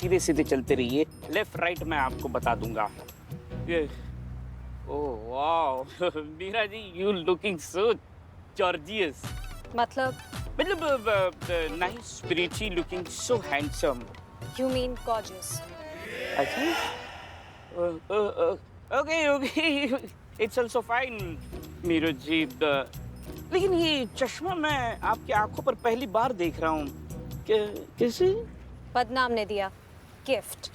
सीधे सीधे चलते रहिए, लेफ्ट राइट मैं आपको बता दूंगा। ये oh wow Meera ji, you looking so gorgeous. मतलब nice, pretty, looking so handsome. you mean gorgeous. अच्छा, okay okay, it's also fine Meera ji. लेकिन ये चश्मा मैं आपकी आंखों पर पहली बार देख रहा हूँ। कैसे? बदनाम ने दिया गिफ्ट।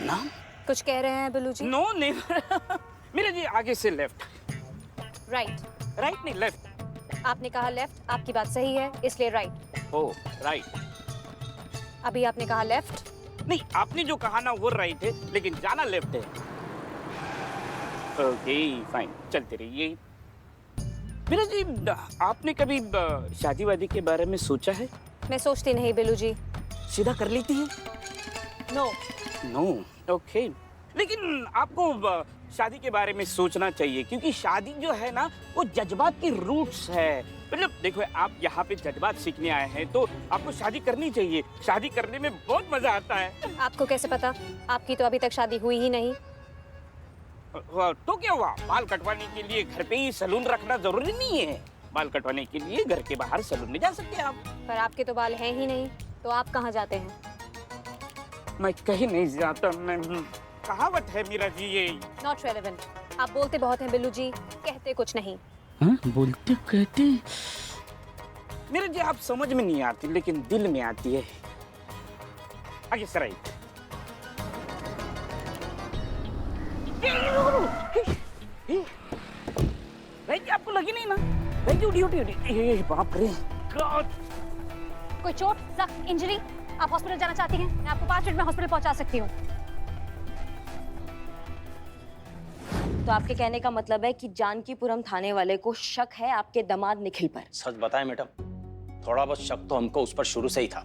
नाम? कुछ कह रहे हैं बिल्लू जी? नो नेवर मीरा जी, आगे से लेफ्ट। राइट। राइट नहीं, लेफ्ट। आपने कहा लेफ्ट, आपकी बात सही है, इसलिए राइट। ओ राइट। अभी आपने कहा लेफ्ट। नहीं, आपने जो कहा ना वो राइट है, लेकिन जाना लेफ्ट है। ओके फाइन, चलते रहिए। मीरा जी, आपने कभी शादी वादी के बारे में सोचा है? मैं सोचती नहीं बिल्लू जी। सीधा कर लेती है? नो। No, okay. लेकिन आपको शादी के बारे में सोचना चाहिए, क्योंकि शादी जो है ना वो जज्बात की रूट्स है। मतलब देखो, आप यहाँ पे जज्बात सीखने आए हैं तो आपको शादी करनी चाहिए। शादी करने में बहुत मजा आता है। आपको कैसे पता? आपकी तो अभी तक शादी हुई ही नहीं। तो क्या हुआ? बाल कटवाने के लिए घर पे ही सैलून रखना जरूरी नहीं है। बाल कटवाने के लिए घर के बाहर सैलून में जा सकते हैं आप। पर आपके तो बाल हैं ही नहीं, तो आप कहाँ जाते हैं? मैं कहीं नहीं जाता। मैं कहावत है मीरा जी ये। Not relevant. आप बोलते बहुत हैं बिल्लू जी, कहते कुछ नहीं। हाँ, बोलते कहते मेरे जी आप समझ में नहीं आती, लेकिन दिल में आती है। आगे से राइट। राइट, आपको लगी नहीं ना? राइट, उठी उठी उठी। बाप रे गॉड। कोई चोट, जख्म, इंजरी? आप हॉस्पिटल जाना चाहती हैं? मैं आपको 5 मिनट में हॉस्पिटल पहुंचा सकती हूँ। तो आपके कहने का मतलब है कि जानकीपुरम थाने वाले को शक है आपके दामाद निखिल पर? सच बताएं मैडम, थोड़ा बहुत शक तो हमको उस पर शुरू से ही था।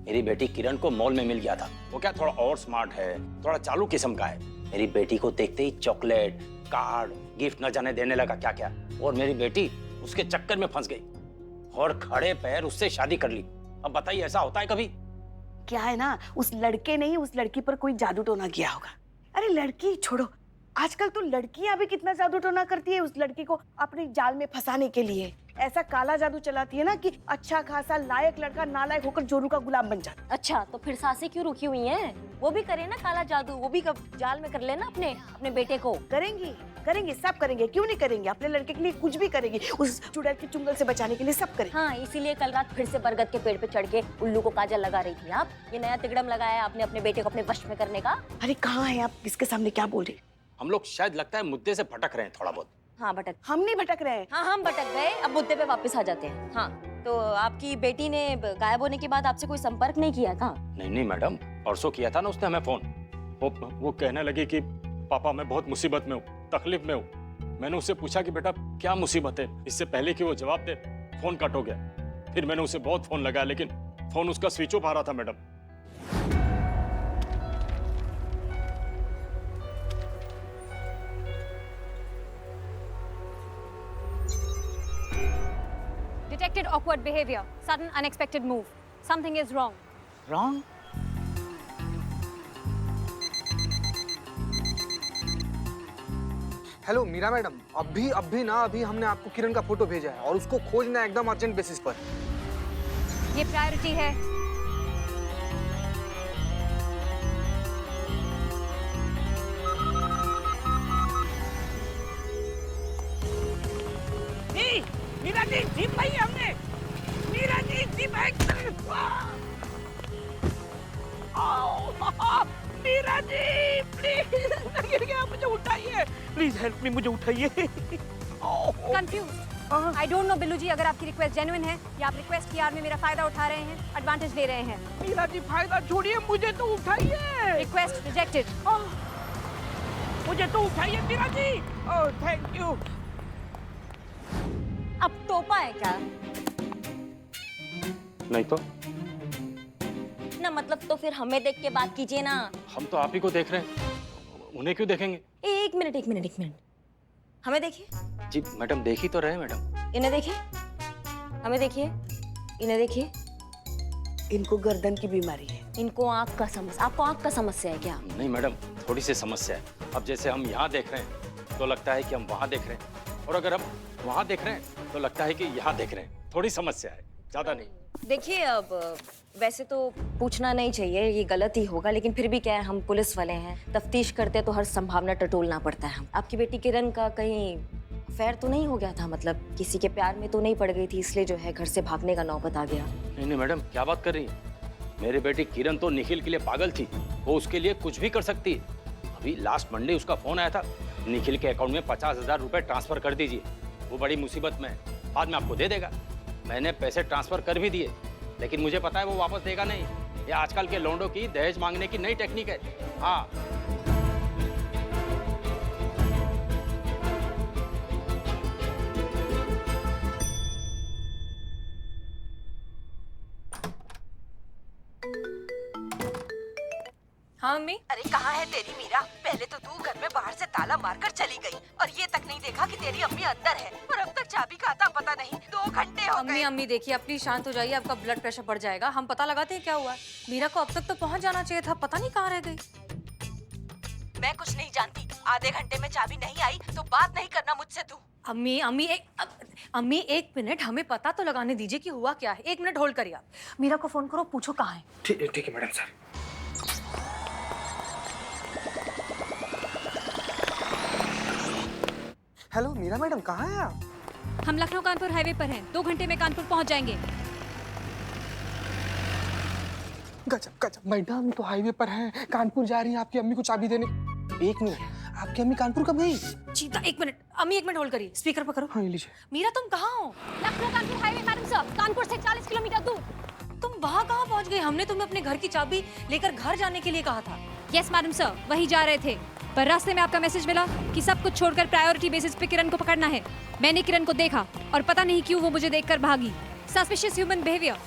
मेरी बेटी किरण को मॉल में मिल गया था। वो क्या थोड़ा और स्मार्ट है, थोड़ा चालू किस्म का है। मेरी बेटी को देखते ही चॉकलेट, कार्ड, गिफ्ट न जाने देने लगा क्या क्या, और मेरी बेटी उसके चक्कर में फंस गई और खड़े पैर उससे शादी कर ली। अब बताइए, ऐसा होता है कभी? क्या है ना, उस लड़के ने ही उस लड़की पर कोई जादू टोना किया होगा। अरे लड़की छोड़ो, आजकल तो लड़कियां भी कितना जादू टोना करती है उस लड़की को अपने जाल में फंसाने के लिए। ऐसा काला जादू चलाती है ना कि अच्छा खासा लायक लड़का नालायक होकर जोरू का गुलाम बन जाता। अच्छा, तो फिर सासें क्यों रुकी हुई हैं? वो भी करे ना काला जादू, वो भी जाल में कर लेना अपने बेटे को। करेंगी करेंगी, सब करेंगे, क्यों नहीं करेंगे? अपने लड़के के लिए कुछ भी करेंगी, उस चुड़ैल के चुंगल से बचाने के लिए सब करेंगे। हाँ, इसीलिए कल रात फिर से बरगद के पेड़ पे चढ़ के उल्लू को काजल लगा रही थी आप। ये नया तिगड़म लगाया है आपने अपने बेटे को अपने वश में करने का। अरे कहाँ है आप? किसके सामने क्या बोल रहे? हम लोग शायद लगता है मुद्दे से भटक रहे हैं थोड़ा बहुत। हाँ भटक, हम नहीं भटक रहे हैं। हाँ हम भटक गए, अब मुद्दे पे वापस आ जाते हैं। हाँ, तो आपकी बेटी ने गायब होने के बाद आपसे कोई संपर्क नहीं किया था? नहीं मैडम, परसों किया था ना उसने हमें फोन। वो कहने लगी कि पापा मैं बहुत मुसीबत में हूँ, तकलीफ में हूँ। मैंने उससे पूछा कि बेटा क्या मुसीबत है, इससे पहले कि वो जवाब दे फोन कट हो गया। फिर मैंने उसे बहुत फोन लगाया, लेकिन फोन उसका स्विच ऑफ आ रहा था madam. Detected awkward behavior, sudden unexpected move. Something is wrong. Wrong? Hello Meera madam, अभी हमने आपको किरण का फोटो भेजा है और उसको खोजना है एकदम अर्जेंट बेसिस पर। ये प्रायोरिटी है। मीरा जी, जीप पाई हमने। मीरा जी, जीप है। मीरा जी, प्लीज, मैं गिर गया, मुझे उठाइए। प्लीज हेल्प मी, मुझे उठाइए। Confused. I don't know Billu जी, अगर आपकी रिक्वेस्ट जेन्युइन है या आप रिक्वेस्ट की आड़ में मेरा फायदा उठा रहे हैं, एडवांटेज ले रहे हैं। मीरा जी, फायदा छोड़िए, मुझे तो उठाइए। Request rejected. मुझे तो उठाइए Meera ji. Oh thank you. अब टोपा है क्या? नहीं तो ना मतलब, तो फिर हमें देख के बात कीजिए ना। हम तो आप ही को देख रहे हैं, उन्हें क्यों देखेंगे? एक मिनट, हमें देखिए। जी मैडम, देख ही तो रहे मैडम। इन्हें देखिए, हमें देखिए, इन्हें देखिए, इनको गर्दन की बीमारी है। इनको आँख का समस्या, आपको आँख का समस्या है क्या? नहीं मैडम, थोड़ी सी समस्या है। अब जैसे हम यहाँ देख रहे हैं तो लगता है कि हम वहाँ देख रहे हैं, और अगर हम वहाँ देख रहे हैं तो लगता है कि यहाँ देख रहे हैं। थोड़ी समस्या है, ज्यादा नहीं। देखिए, अब वैसे तो पूछना नहीं चाहिए, ये गलत ही होगा, लेकिन फिर भी क्या है, हम पुलिस वाले हैं, तफ्तीश करते हैं तो हर संभावना टटोलना पड़ता है। आपकी बेटी किरण का कहीं अफेयर तो नहीं हो गया था? मतलब किसी के प्यार में तो नहीं पड़ गई थी, इसलिए जो है घर से भागने का नौबत आ गया? नहीं नहीं मैडम, क्या बात कर रही है? मेरी बेटी किरण तो निखिल के लिए पागल थी, वो उसके लिए कुछ भी कर सकती है। अभी लास्ट मंडे उसका फोन आया था, निखिल के अकाउंट में 50,000 रुपए ट्रांसफर कर दीजिए, वो बड़ी मुसीबत में है, बाद में आपको दे देगा। मैंने पैसे ट्रांसफर कर भी दिए, लेकिन मुझे पता है वो वापस देगा नहीं। ये आजकल के लौंडों की दहेज मांगने की नई टेक्निक है। हाँ, हाँ मम्मी। अरे कहाँ है तेरी मीरा? पहले तो तू घर में बाहर से ताला मारकर चली गई और ये तक नहीं देखा कि तेरी अम्मी अंदर है, और अब तक चाबी का आता पता नहीं। 2 घंटे हो अम्मी गए। अम्मी देखिए, आप प्लीज शांत हो जाइए, आपका ब्लड प्रेशर बढ़ जाएगा। हम पता लगाते हैं क्या हुआ है। मीरा को अब तक तो पहुंच जाना चाहिए था, पता नहीं कहाँ रह गई। मैं कुछ नहीं जानती, आधे घंटे में चाबी नहीं आई तो बात नहीं करना मुझसे तू। अम्मी अम्मी एक मिनट, हमें पता तो लगाने दीजिए कि हुआ क्या है। 1 मिनट होल्ड करिए आप। मीरा को फोन करो, पूछो कहाँ है। ठीक है madam sir. Hello Meera madam, कहाँ हैं आप? हम लखनऊ कानपुर हाईवे पर हैं। 2 घंटे में कानपुर पहुंच जाएंगे। गजब, मैडम तो हाईवे पर हैं, कानपुर जा रही हैं आपकी अम्मी को चाबी देने। 1 मिनट, आपकी अम्मी कानपुर कब गई? चीता 1 मिनट, अम्मी 1 मिनट होल्ड करिए, स्पीकर पर करो। हाँ लीजिए। मीरा तुम कहाँ हो? Lucknow Kanpur highway madam sir, Kanpur से 40 किलोमीटर दूर। तुम वहाँ कहाँ पहुँच गई? हमने तुम्हें अपने घर की चाबी लेकर घर जाने के लिए कहा था। यस मैडम सर, वही जा रहे थे, पर रास्ते में आपका मैसेज मिला कि सब कुछ छोड़कर प्रायोरिटी बेसिस पे किरण को पकड़ना है। मैंने किरण को देखा और पता नहीं क्यों वो मुझे देखकर भागी। सस्पिशियस ह्यूमन बिहेवियर,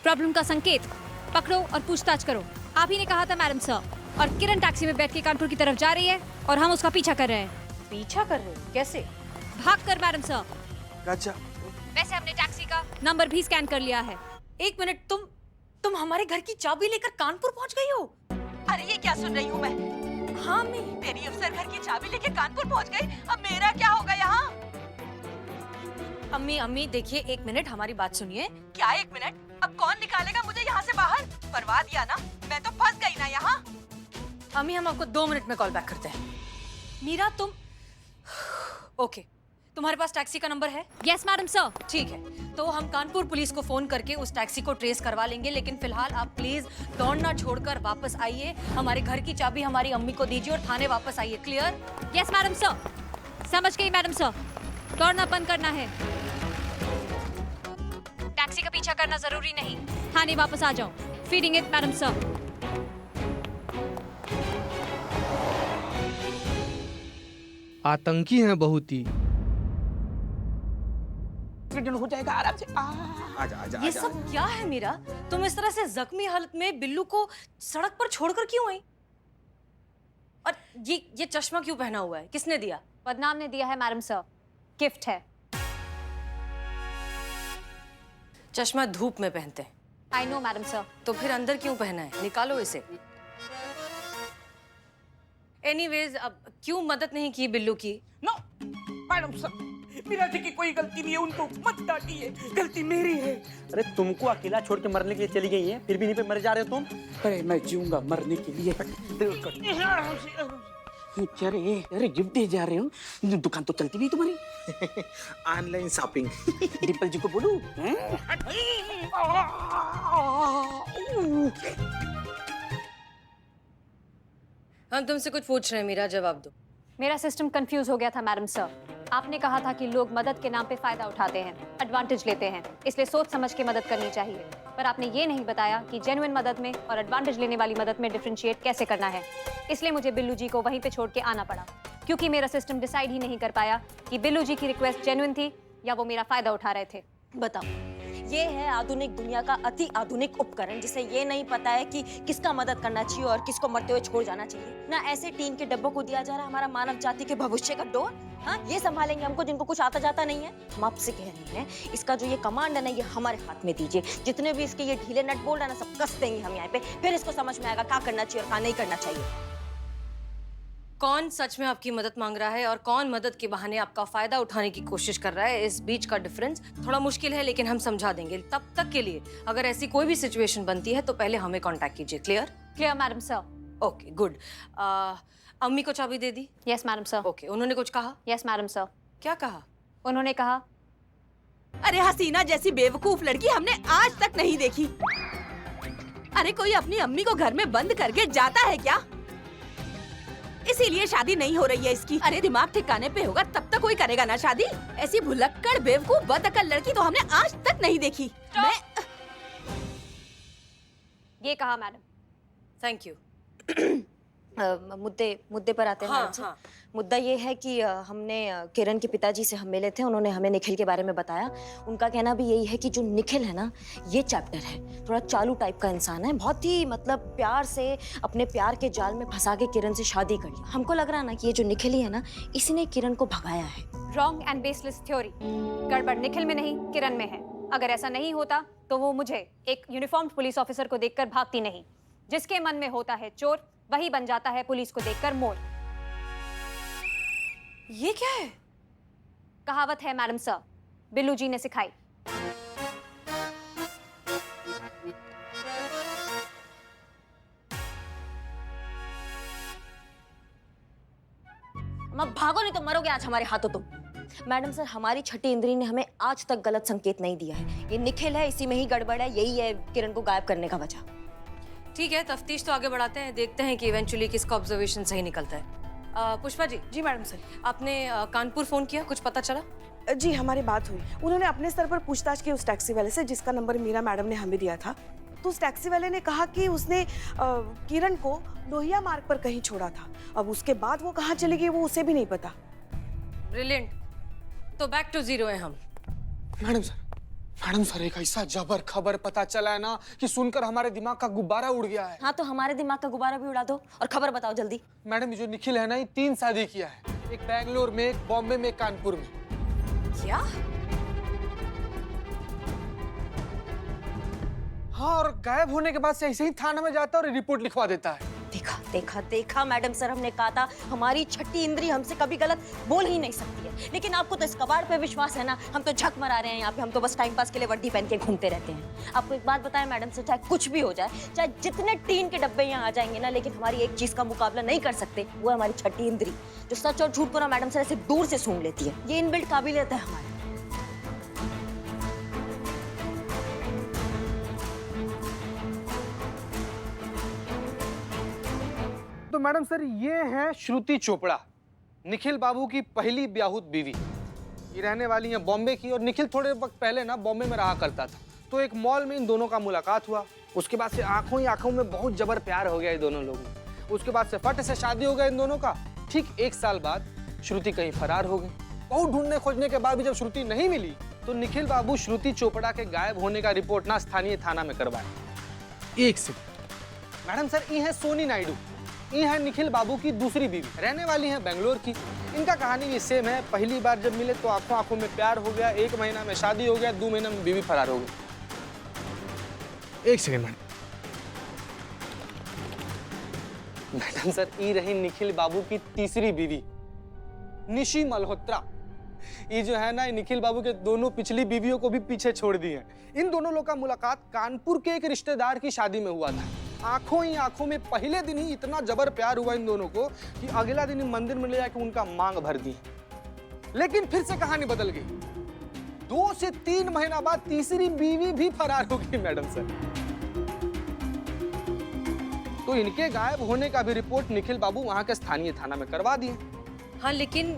प्रॉब्लम का संकेत। पकड़ो और पूछताछ करो। आप ही ने कहा था मैडम सर। और किरण टैक्सी में बैठ के कानपुर की तरफ जा रही है और हम उसका पीछा कर रहे हैं। पीछा कर रहे हो? कैसे? भाग कर मैडम सर। गजब। वैसे हमने टैक्सी का नंबर भी स्कैन कर लिया है। 1 मिनट, तुम हमारे घर की चाबी लेकर कानपुर पहुँच गई हो? अरे ये क्या सुन रही हूँ मैं? हाँ अम्मी। मेरी अफसर घर की चाबी लेके कानपुर पहुँच गई, अब मेरा क्या होगा यहाँ? अम्मी देखिए, 1 मिनट हमारी बात सुनिए। क्या 1 मिनट? अब कौन निकालेगा मुझे यहाँ से बाहर? करवा दिया ना, मैं तो फंस गई ना यहाँ। अम्मी हम आपको 2 मिनट में कॉल बैक करते हैं। मीरा तुम ओके, तुम्हारे पास टैक्सी का नंबर है? Yes madam sir. ठीक है, तो हम कानपुर पुलिस को फोन करके उस टैक्सी को ट्रेस करवा लेंगे, लेकिन फिलहाल आप प्लीज दौड़ना छोड़कर वापस आइए। हमारे घर की चाबी हमारी अम्मी को दीजिए और थाने वापस आइए। क्लियर? Yes madam sir. समझ गई मैडम सर। दौड़ना बंद करना है। टैक्सी का पीछा करना जरूरी नहीं। थाने वापस आ जाओ। Feeding it madam sir. आतंकी हैं बहुत ही। एक्सीडेंट हो जाएगा आराम से। आजा ये सब क्या है मीरा? तुम इस तरह से जख्मी हालत में बिल्लू को सड़क पर छोड़कर क्यों आई? और ये चश्मा क्यों पहना हुआ है? किसने दिया? बदनाम ने दिया है मैडम सर। गिफ्ट है। चश्मा धूप में पहनते हैं। I know madam sir. तो फिर अंदर क्यों पहना है? निकालो इसे। एनीवेज, अब क्यों मदद नहीं की बिल्लू की? No madam sir, Meera ji की कोई गलती नहीं है, उनको मत डांटिए, गलती मेरी है। अरे तुमको अकेला छोड़ के मरने के लिए चली गई है, फिर भी नहीं पे मर जा रहे हो तुम। अरे मैं जीऊंगा मरने के लिए। अरे गिफ्ट दे जा रहे हो, दुकान तो चलती नहीं तुम्हारी। Online shopping. डिम्पल जी को बोलूं? हम तुमसे कुछ पूछ रहे हैं मीरा, जवाब दो। मेरा सिस्टम कंफ्यूज हो गया था मैडम सर। आपने कहा था कि लोग मदद के नाम पे फायदा उठाते हैं, एडवांटेज लेते हैं, इसलिए सोच समझ के मदद करनी चाहिए। पर आपने ये नहीं बताया कि जेन्युइन मदद में और एडवांटेज लेने वाली मदद में डिफरेंशिएट कैसे करना है। इसलिए मुझे बिल्लू जी को वहीं पे छोड़ के आना पड़ा, क्योंकि मेरा सिस्टम डिसाइड ही नहीं कर पाया कि बिल्लू जी की रिक्वेस्ट जेन्युइन थी या वो मेरा फायदा उठा रहे थे। बताओ, ये है आधुनिक दुनिया का अति आधुनिक उपकरण, जिसे ये नहीं पता है कि किसका मदद करना चाहिए और किसको मरते हुए छोड़ जाना चाहिए। ना ऐसे टीन के डब्बों को दिया जा रहा हमारा मानव जाति के भविष्य का डोर, हाँ, ये संभालेंगे हमको जिनको कुछ आता जाता नहीं है। हम आपसे कह रहे हैं, इसका जो ये कमांड है ना, ये हमारे हाथ में दीजिए। जितने भी इसके ये ढीले नट बोल रहे हैं ना, सब कस देंगे हम यहाँ पे, फिर इसको समझ में आएगा क्या करना चाहिए और क्या नहीं करना चाहिए। कौन सच में आपकी मदद मांग रहा है और कौन मदद के बहाने आपका फायदा उठाने की कोशिश कर रहा है, इस बीच का डिफरेंस थोड़ा मुश्किल है, लेकिन हम समझा देंगे। तब तक के लिए अगर ऐसी कोई भी सिचुएशन बनती है तो पहले हमें कांटेक्ट कीजिए। Clear? Clear madam sir. Okay, good. अम्मी को चाबी दे दी? Yes madam sir. ओके, उन्होंने कुछ कहा? Yes madam sir. क्या कहा? उन्होंने कहा, अरे हसीना जैसी बेवकूफ लड़की हमने आज तक नहीं देखी। अरे कोई अपनी अम्मी को घर में बंद करके जाता है क्या? इसीलिए शादी नहीं हो रही है इसकी। अरे दिमाग ठिकाने पे होगा तब तक कोई करेगा ना शादी। ऐसी भुलक्कड़ बेवकूफ बदअकल लड़की तो हमने आज तक नहीं देखी। मैं ये कहा मैडम। Thank you. मुद्दे पर आते हैं हाँ, मैडम सर। हाँ। मुद्दा ये है कि हमने किरण के पिताजी से हम मिले थे, उन्होंने हमें निखिल के बारे में बताया। उनका कहना भी यही है कि जो निखिल है ना, ये चैप्टर है, थोड़ा चालू टाइप का इंसान है, बहुत ही मतलब प्यार से अपने प्यार के जाल में फंसा के किरण से शादी कर ली। हमको लग रहा है ना कि ये जो निखिल ही है ना, इसी ने किरण को भगाया है। Wrong and baseless theory. गड़बड़ निखिल में नहीं, किरण में है। अगर ऐसा नहीं होता तो वो मुझे, एक यूनिफॉर्म्ड पुलिस ऑफिसर को देखकर भागती नहीं। जिसके मन में होता है चोर, वही बन जाता है पुलिस को देखकर मोर। ये क्या है? कहावत है मैडम सर, बिल्लू जी ने सिखाई। अब भागो नहीं तो मरोगे आज हमारे हाथों तुम। मैडम सर, हमारी छठी इंद्री ने हमें आज तक गलत संकेत नहीं दिया है। ये निखिल है, इसी में ही गड़बड़ है, यही है किरण को गायब करने का वजह। ठीक है, तफ्तीश तो आगे बढ़ाते हैं, देखते हैं कि इवेंचुअली किसका ऑब्जर्वेशन सही निकलता है। पुष्पा जी। जी मैडम सर। आपने कानपुर फोन किया, कुछ पता चला? जी हमारी बात हुई। उन्होंने अपने स्तर पर पूछताछ की उस टैक्सी वाले से जिसका नंबर मीरा मैडम ने हमें दिया था। तो उस टैक्सी वाले ने कहा कि उसने किरण को लोहिया मार्ग पर कहीं छोड़ा था। अब उसके बाद वो कहाँ चली गई वो उसे भी नहीं पता। ब्रिलियंट। तो बैक टू जीरो है हम। मैडम सर, एक ऐसा जबर खबर पता चला है ना कि सुनकर हमारे दिमाग का गुब्बारा उड़ गया है। हाँ, तो हमारे दिमाग का गुब्बारा भी उड़ा दो और खबर बताओ जल्दी। मैडम, ये जो निखिल है ना, ये 3 शादी किया है। एक बैंगलोर में, एक बॉम्बे में, एक कानपुर में। क्या? हाँ, और गायब होने के बाद से ऐसे ही थाना में जाता है और रिपोर्ट लिखवा देता है। देखा देखा देखा मैडम सर, हमने कहा था हमारी छठी इंद्री हमसे कभी गलत बोल ही नहीं सकती है। लेकिन आपको तो इस कबाड़ पे विश्वास है ना। हम तो झक मरा रहे हैं यहाँ पे, हम तो बस टाइम पास के लिए वर्दी पहन के घूमते रहते हैं। आपको एक बात बताएं मैडम सर, चाहे कुछ भी हो जाए, चाहे जितने टीन के डब्बे यहाँ आ जाएंगे ना, लेकिन हमारी एक चीज का मुकाबला नहीं कर सकते, वो है हमारी छठी इंद्री, जो सच और झूठ को ना मैडम सर ऐसे दूर से सूंघ लेती है। ये इनबिल्ट काबिलियत है हमारी। तो मैडम सर, ये है श्रुति चोपड़ा, निखिल बाबू की पहली ब्याहुत बीवी। ये रहने वाली है बॉम्बे की, और निखिल थोड़े वक्त पहले ना बॉम्बे में रहा करता था। तो एक मॉल में इन दोनों का मुलाकात हुआ। उसके बाद से आंखों ही आंखों में बहुत जबर प्यार हो गया इन दोनों लोगों में। उसके बाद से फट से शादी हो गया इन दोनों का। ठीक 1 साल बाद श्रुति कहीं फरार हो गई। बहुत ढूंढने खोजने के बाद भी जब श्रुति नहीं मिली तो निखिल बाबू श्रुति चोपड़ा के गायब होने का रिपोर्ट ना स्थानीय थाना में करवाए। एक सेकंड मैडम सर, ये है सोनी नायडू। ये है निखिल बाबू की दूसरी बीवी, रहने वाली है बेंगलोर की। इनका कहानी भी सेम है। पहली बार जब मिले तो आंखों आंखों में प्यार हो गया, 1 महीना में शादी हो गया, 2 महीना में बीवी फरार हो गई। एक सेकंड मैडम सर, ये रही निखिल बाबू की तीसरी बीवी निशी मल्होत्रा। ये जो है ना, निखिल बाबू के दोनों पिछली बीवियों को भी पीछे छोड़ दी है। इन दोनों लोग का मुलाकात कानपुर के एक रिश्तेदार की शादी में हुआ था। आंखों ही आंखों में पहले दिन ही इतना जबर प्यार हुआ इन दोनों को कि अगला दिन ही मंदिर में ले जाकर उनका मांग भर दी। लेकिन फिर से कहानी बदल गई। 2 से 3 महीना बाद तीसरी बीवी भी फरार हो गई मैडम सर। तो इनके गायब होने का भी रिपोर्ट निखिल बाबू वहां के स्थानीय थाना में करवा दिए। हाँ, लेकिन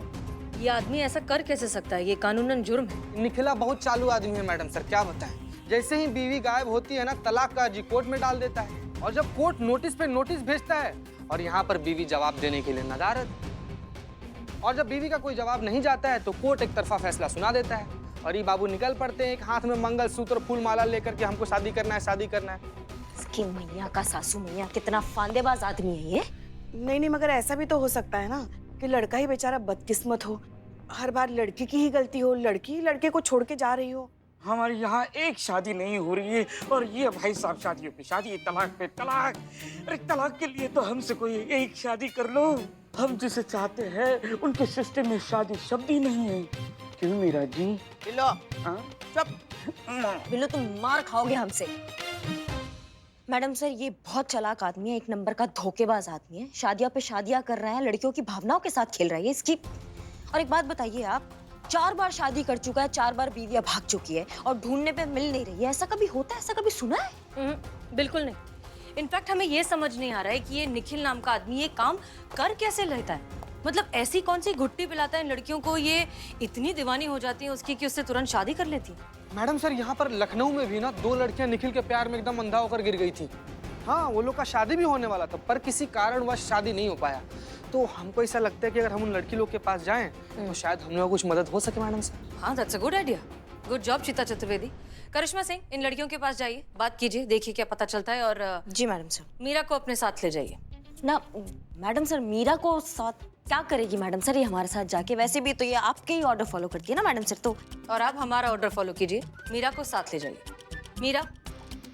ये आदमी ऐसा कर कैसे सकता है? ये कानूनन जुर्म है। निखिला बहुत चालू आदमी है मैडम सर, क्या बताएं। जैसे ही बीवी गायब होती है ना, तलाक का अर्जी कोर्ट में डाल देता है। और जब कोर्ट नोटिस पे नोटिस भेजता है और यहाँ पर बीवी जवाब देने के लिए नदारद। और जब बीवी का कोई जवाब नहीं जाता है तो कोर्ट एक तरफा फैसला सुना देता है और ये बाबू निकल पड़ते हैं एक हाथ में मंगलसूत्र फूल माला लेकर के, हमको शादी करना है, शादी करना है। इसकी मैया का सासू मैया, कितना फांदेबाज आदमी है ये। नहीं, मगर ऐसा भी तो हो सकता है ना कि लड़का ही बेचारा बदकिस्मत हो हर बार लड़की की ही गलती हो, लड़की लड़के को छोड़ के जा रही हो। हमारे यहाँ एक शादी नहीं हो रही है और ये भाई साहब शादियों पे शादी, तलाक पे तलाक। अरे तलाक के लिए तो हमसे कोई एक शादी कर लो। हम जिसे चाहते हैं उनके सिस्टम में शादी शब्द ही नहीं है। क्यों मीरा जी? बिल्लो, हाँ? चुप। बिल्लू तुम मार खाओगे हमसे। मैडम सर, ये बहुत चालाक आदमी है, एक नंबर का धोखेबाज आदमी है। शादियां पे शादियां कर रहा है, लड़कियों की भावनाओं के साथ खेल रहा है इसकी। और एक बात बताइए, आप 4 बार शादी कर चुका है, 4 बार बीवियां भाग चुकी है और ढूंढने पे मिल नहीं रही है। ऐसा कभी होता है? ऐसा कभी सुना है? बिल्कुल नहीं। इनफैक्ट हमें ये समझ नहीं आ रहा है कि ये निखिल नाम का आदमी ये काम कर कैसे लेता है। मतलब ऐसी कौन सी घुट्टी पिलाता है इन लड़कियों को, ये इतनी दीवानी हो जाती है उसकी कि उससे तुरंत शादी कर लेती है। मैडम सर, यहाँ पर लखनऊ में भी ना 2 लड़कियां निखिल के प्यार में एकदम अंधा होकर गिर गई थी। हाँ, वो लोग का शादी भी होने वाला था, पर किसी कारणवश शादी नहीं हो पाया। तो हमको ऐसा लगता है कि अगर हम उन लड़की लोग के पास जाएं तो शायद हम लोग कुछ मदद हो सके मैडम सर। हाँ, that's a good idea. Good job चिता चतुर्वेदी। करिश्मा सिंह, इन लड़कियों के पास जाइए, बात कीजिए, देखिए क्या पता चलता है। और जी मैडम सर। मीरा को अपने साथ ले जाइए। ना मैडम सर, मीरा को साथ क्या करेगी मैडम सर ये हमारे साथ जाके? वैसे भी तो ये आपके ही ऑर्डर फॉलो करती है ना मैडम सर। तो और आप हमारा ऑर्डर फॉलो कीजिए, मीरा को साथ ले जाइए। मीरा,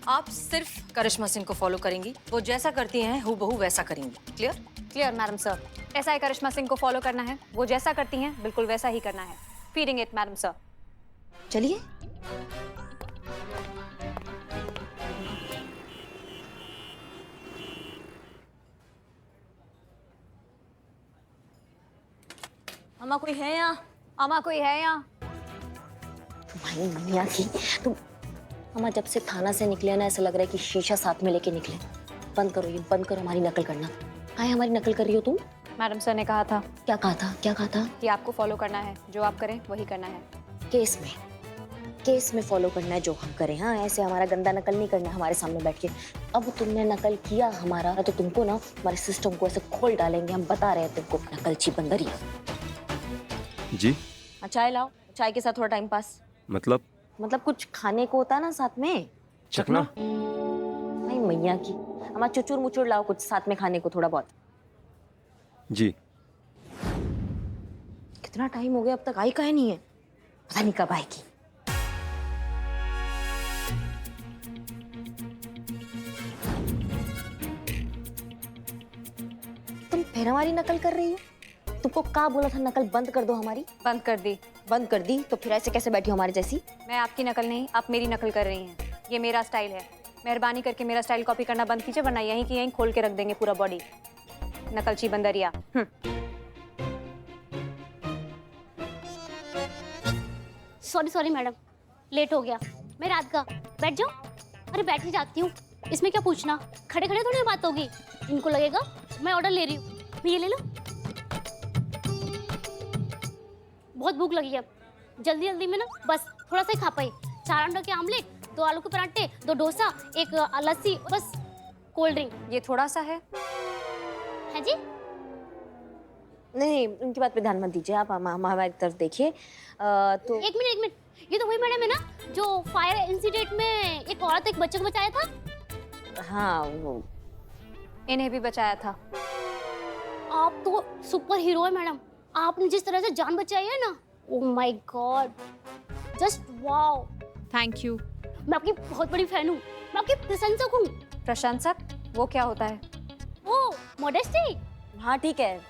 आप सिर्फ करिश्मा सिंह को फॉलो करेंगी, वो जैसा करती हैं हूबहू वैसा करेंगी। क्लियर? Clear madam sir. ऐसा ही करिश्मा सिंह को फॉलो करना है, वो जैसा करती हैं बिल्कुल वैसा ही करना है। Feeding it madam sir. चलिए। अम्मा कोई है यहाँ? अम्मा कोई है यहाँ? तुम्हारी मियाँ की तुम। अम्मा जब से थाना से निकले ना, ऐसा लग रहा है कि शीशा साथ में लेके निकले। बंद करो, ये बंद करो हमारी नकल करना। काहे हमारी नकल कर रही हो तुम? मैडम सर ने कहा था। क्या कहा था? क्या कहा था? कि आपको फॉलो करना है, जो आप करें वही करना है। केस में फॉलो करना है जो हम करें। हाँ, ऐसे हमारा गंदा नकल नहीं करना है हमारे सामने बैठ के। अब तुमने नकल किया हमारा तो तुमको ना हमारे सिस्टम को ऐसे खोल डालेंगे। हम बता रहे हैं तुमको, नकलची बंदरिया। जी? चाय लाओ, चाय के साथ थोड़ा टाइम पास। मतलब कुछ खाने को होता है ना साथ में। चखना? नहीं मैया की, हमारा चुचुर मुचुर लाओ कुछ साथ में खाने को, थोड़ा बहुत। जी। कितना टाइम हो गया अब तक आई काहे नहीं है? पता नहीं कब आएगी। तुम फिर हमारी नकल कर रही हो? तुमको क्या बोला था नकल बंद कर दो हमारी? बंद कर दी। बंद कर दी तो फिर ऐसे कैसे बैठी हो हमारी जैसी? मैं आपकी नकल नहीं, आप मेरी नकल कर रही हैं। ये मेरा स्टाइल है, मेहरबानी करके मेरा स्टाइल कॉपी करना बंद कीजिए, वरना यहीं की यहीं खोल के रख देंगे पूरा बॉडी। नकलची बंदरिया। सॉरी मैडम, लेट हो गया। मैं रात का बैठ जाऊं? अरे बैठ ही जाती हूँ, इसमें क्या पूछना, खड़े खड़े थोड़ी बात होगी। इनको लगेगा मैं ऑर्डर ले रही हूँ। मैं ये ले लो, बहुत भूख लगी है। जल्दी जल्दी में ना बस थोड़ा सा ही खा पाई। 4 अंडों के आमलेट, 2 आलू के पराठे, 2 डोसा, 1 लस्सी, बस कोल्ड ड्रिंक। ये थोड़ा सा है जी? नहीं, उनकी बात पे ध्यान मत दीजिए आप, हमारी तरफ देखिए। तो एक मिनट, ये तो वही मैडम है ना जो फायर इंसिडेंट में एक औरत एक बच्चे को बचाया था? हाँ, वो इन्हें भी बचाया था। आप तो सुपर हीरो है मैडम। आपने जिस तरह से जान बचाई है ना, oh my God, just wow. Thank you. मैं आपकी बहुत बड़ी फैन हूँ, मैं आपकी प्रशंसक हूँ। प्रशंसक? वो क्या होता है? ओह, मॉडेस्टी। हाँ ठीक है,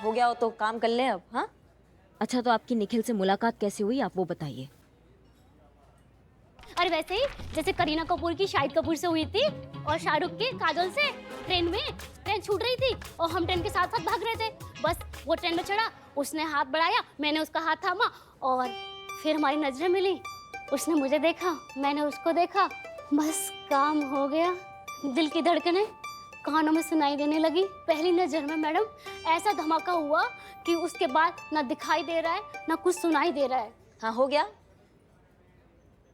हो गया हो तो काम कर ले अब। हाँ अच्छा, तो आपकी निखिल से मुलाकात कैसे हुई आप वो बताइए। अरे वैसे ही जैसे करीना कपूर की शाहिद कपूर से हुई थी और शाहरुख की काजोल से। ट्रेन छूट रही थी और हम ट्रेन के साथ साथ भाग रहे थे। बस वो ट्रेन में चढ़ा, उसने हाथ बढ़ाया, मैंने उसका हाथ थामा और फिर हमारी नजरें मिली। उसने मुझे देखा, मैंने उसको देखा, बस काम हो गया। दिल की धड़कनें कानों में सुनाई देने लगी। पहली नजर में मैडम ऐसा धमाका हुआ कि उसके बाद ना दिखाई दे रहा है ना कुछ सुनाई दे रहा है। हाँ हो गया।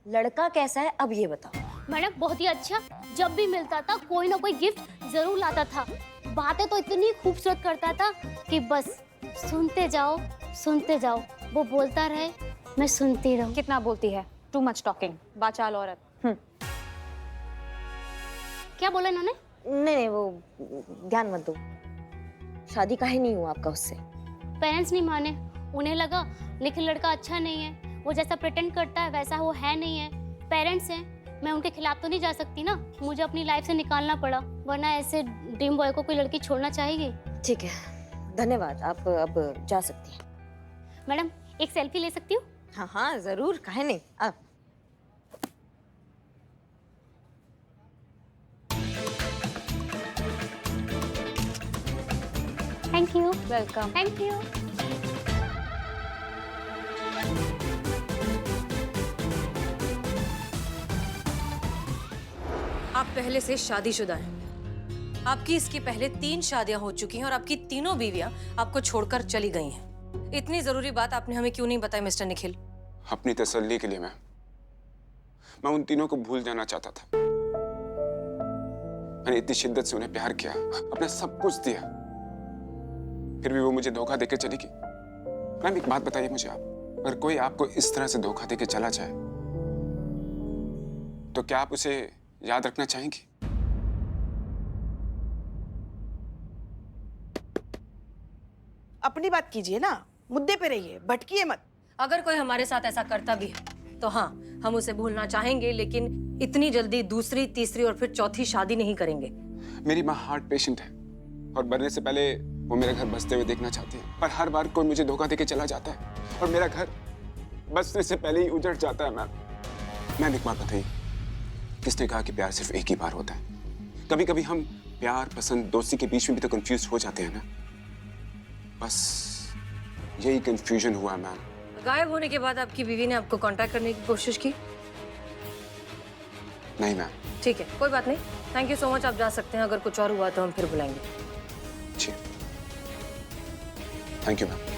लड़का कैसा है अब ये बताओ। मैडम बहुत ही अच्छा, जब भी मिलता था कोई ना कोई गिफ्ट जरूर लाता था। बातें तो इतनी खूबसूरत करता था कि बस सुनते जाओ। वो बोलता रहे, मैं सुनती रहूं। कितना बोलती है, टू मच टॉकिंग, बाचाल औरत। क्या बोला इन्होंने? नहीं, वो ध्यान मत दो। शादी काहे नहीं हुआ आपका उससे? पेरेंट्स नहीं माने उन्हें लगा निखिल लड़का अच्छा नहीं है, वो जैसा प्रिटेंड करता है वैसा वो है नहीं है। पेरेंट्स हैं, मैं उनके खिलाफ तो नहीं जा सकती ना, मुझे अपनी लाइफ से निकालना पड़ा, वरना ऐसे ड्रीम बॉय को कोई लड़की छोड़ना चाहेगी। ठीक है, धन्यवाद, आप अब जा सकती हैं। मैडम एक सेल्फी ले सकती हूँ? हाँ हाँ जरूर, काहे नहीं। आप thank you. Welcome. Thank you. आप पहले से शादीशुदा हैं। आपकी इसकी पहले 3 शादियां हो चुकी हैं और आपकी तीनों बीवियां आपको छोड़कर चली गई हैं। इतनी जरूरी बात आपने हमें क्यों नहीं बताई मिस्टर निखिल? अपनी तसल्ली के लिए मैं उन तीनों को भूल जाना चाहता था। मैंने इतनी शिद्दत से उन्हें प्यार किया, अपना सब कुछ दिया, फिर भी वो मुझे धोखा देकर चली गई। मैम एक बात बताइए मुझे आप, अगर कोई आपको इस तरह से धोखा देकर चला जाए तो क्या आप उसे याद रखना चाहेंगी? अपनी बात कीजिए ना, मुद्दे पे रहिए, भटकिए मत। अगर कोई हमारे साथ ऐसा करता भी है तो हाँ, हम उसे भूलना चाहेंगे, लेकिन इतनी जल्दी दूसरी, तीसरी और फिर चौथी शादी नहीं करेंगे। मेरी माँ हार्ट पेशेंट है और मरने से पहले वो मेरे घर बसते हुए देखना चाहती है, पर हर बार कोई मुझे धोखा देके चला जाता है और मेरा घर बसने से पहले ही उजड़ जाता है। मैम एक बात बताइए, किसने कहा कि प्यार सिर्फ एक ही बार होता है? कभी कभी हम प्यार, पसंद, दोस्ती के बीच में भी तो कंफ्यूज हो जाते हैं ना। बस यही कंफ्यूजन हुआ मैम। गायब होने के बाद आपकी बीवी ने आपको कांटेक्ट करने की कोशिश की? नहीं मैम। ठीक है, कोई बात नहीं, थैंक यू सो मच, आप जा सकते हैं। अगर कुछ और हुआ तो हम फिर बुलाएंगे। ठीक, थैंक यू मैम।